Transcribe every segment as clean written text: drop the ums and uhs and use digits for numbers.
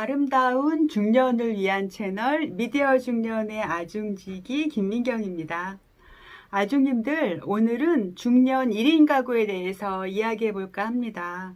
아름다운 중년을 위한 채널 미디어 중년의 아중지기 김민경입니다. 아중님들, 오늘은 중년 1인 가구에 대해서 이야기해 볼까 합니다.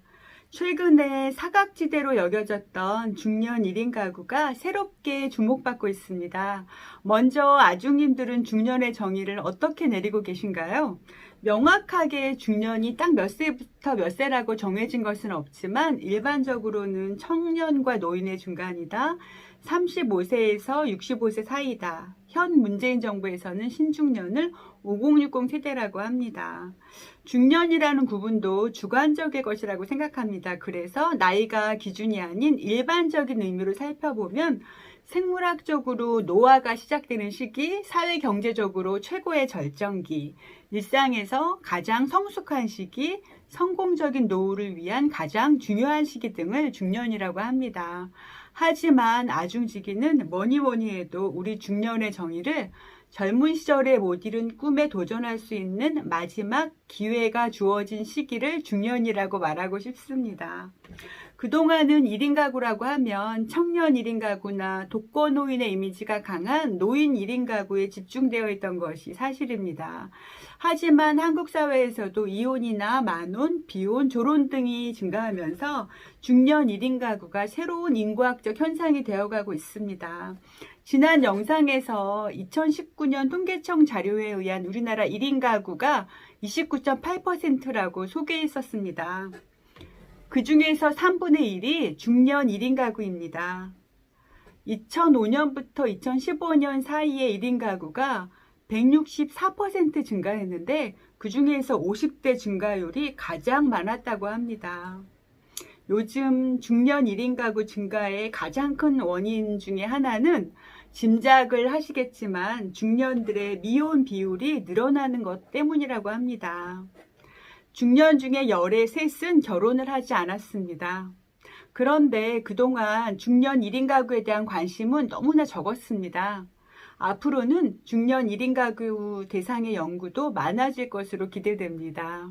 최근에 사각지대로 여겨졌던 중년 1인 가구가 새롭게 주목받고 있습니다. 먼저 아중님들은 중년의 정의를 어떻게 내리고 계신가요? 명확하게 중년이 딱 몇 세부터 몇 세라고 정해진 것은 없지만 일반적으로는 청년과 노인의 중간이다. 35세에서 65세 사이다. 현 문재인 정부에서는 신중년을 5060 세대라고 합니다. 중년이라는 구분도 주관적인 것이라고 생각합니다. 그래서 나이가 기준이 아닌 일반적인 의미로 살펴보면 생물학적으로 노화가 시작되는 시기, 사회경제적으로 최고의 절정기, 일상에서 가장 성숙한 시기, 성공적인 노후를 위한 가장 중요한 시기 등을 중년이라고 합니다. 하지만 아중지기는 뭐니 해도 우리 중년의 정의를 젊은 시절에 못 이룬 꿈에 도전할 수 있는 마지막 기회가 주어진 시기를 중년이라고 말하고 싶습니다. 그동안은 1인 가구라고 하면 청년 1인 가구나 독거노인의 이미지가 강한 노인 1인 가구에 집중되어 있던 것이 사실입니다. 하지만 한국 사회에서도 이혼이나 만혼, 비혼, 졸혼 등이 증가하면서 중년 1인 가구가 새로운 인구학적 현상이 되어가고 있습니다. 지난 영상에서 2019년 통계청 자료에 의한 우리나라 1인 가구가 29.8%라고 소개했었습니다. 그 중에서 3분의 1이 중년 1인 가구입니다. 2005년부터 2015년 사이에 1인 가구가 164% 증가했는데 그 중에서 50대 증가율이 가장 많았다고 합니다. 요즘 중년 1인 가구 증가의 가장 큰 원인 중에 하나는 짐작을 하시겠지만 중년들의 미혼 비율이 늘어나는 것 때문이라고 합니다. 중년 중에 열의 셋은 결혼을 하지 않았습니다. 그런데 그동안 중년 1인 가구에 대한 관심은 너무나 적었습니다. 앞으로는 중년 1인 가구 대상의 연구도 많아질 것으로 기대됩니다.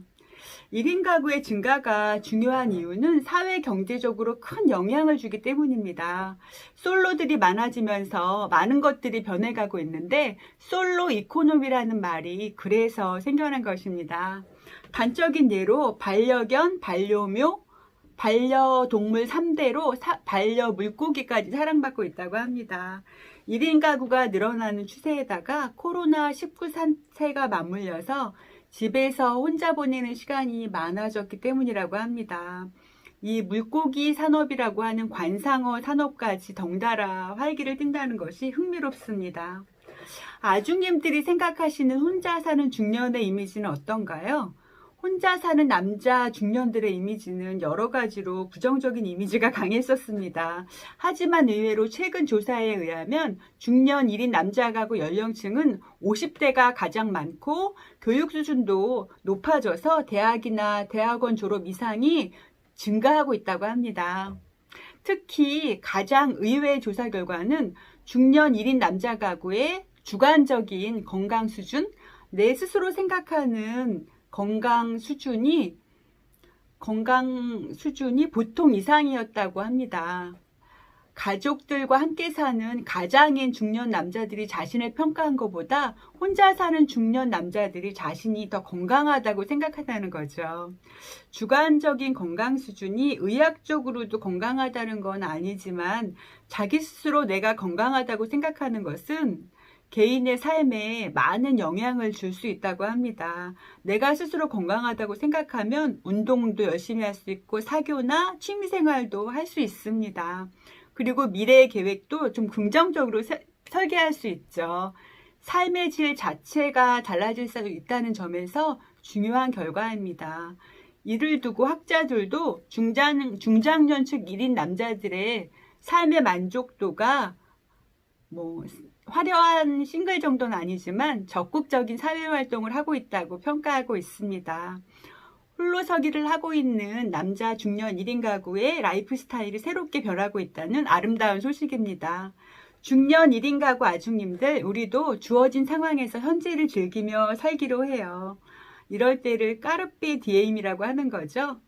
1인 가구의 증가가 중요한 이유는 사회 경제적으로 큰 영향을 주기 때문입니다. 솔로들이 많아지면서 많은 것들이 변해가고 있는데 솔로 이코노미라는 말이 그래서 생겨난 것입니다. 단적인 예로 반려견, 반려묘, 반려동물 3대로 반려물고기까지 사랑받고 있다고 합니다. 1인 가구가 늘어나는 추세에다가 코로나19 사태가 맞물려서 집에서 혼자 보내는 시간이 많아졌기 때문이라고 합니다. 이 물고기 산업이라고 하는 관상어 산업까지 덩달아 활기를 띈다는 것이 흥미롭습니다. 아중님들이 생각하시는 혼자 사는 중년의 이미지는 어떤가요? 혼자 사는 남자 중년들의 이미지는 여러 가지로 부정적인 이미지가 강했었습니다. 하지만 의외로 최근 조사에 의하면 중년 1인 남자 가구 연령층은 50대가 가장 많고 교육 수준도 높아져서 대학이나 대학원 졸업 이상이 증가하고 있다고 합니다. 특히 가장 의외의 조사 결과는 중년 1인 남자 가구의 주관적인 건강 수준, 내 스스로 생각하는 건강 수준이 보통 이상이었다고 합니다. 가족들과 함께 사는 가장인 중년 남자들이 자신을 평가한 것보다 혼자 사는 중년 남자들이 자신이 더 건강하다고 생각한다는 거죠. 주관적인 건강 수준이 의학적으로도 건강하다는 건 아니지만 자기 스스로 내가 건강하다고 생각하는 것은 개인의 삶에 많은 영향을 줄 수 있다고 합니다. 내가 스스로 건강하다고 생각하면 운동도 열심히 할 수 있고 사교나 취미생활도 할 수 있습니다. 그리고 미래의 계획도 좀 긍정적으로 설계할 수 있죠. 삶의 질 자체가 달라질 수 있다는 점에서 중요한 결과입니다. 이를 두고 학자들도 중장년층 1인 남자들의 삶의 만족도가 화려한 싱글 정도는 아니지만 적극적인 사회활동을 하고 있다고 평가하고 있습니다. 홀로서기를 하고 있는 남자 중년 1인 가구의 라이프 스타일이 새롭게 변하고 있다는 아름다운 소식입니다. 중년 1인 가구 아중님들, 우리도 주어진 상황에서 현재를 즐기며 살기로 해요. 이럴 때를 까르페 디엠이라고 하는 거죠.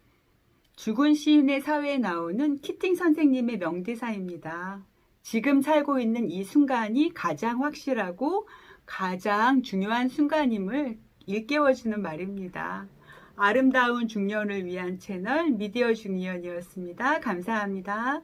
죽은 시인의 사회에 나오는 키팅 선생님의 명대사입니다. 지금 살고 있는 이 순간이 가장 확실하고 가장 중요한 순간임을 일깨워주는 말입니다. 아름다운 중년을 위한 채널 미디어 중년이었습니다. 감사합니다.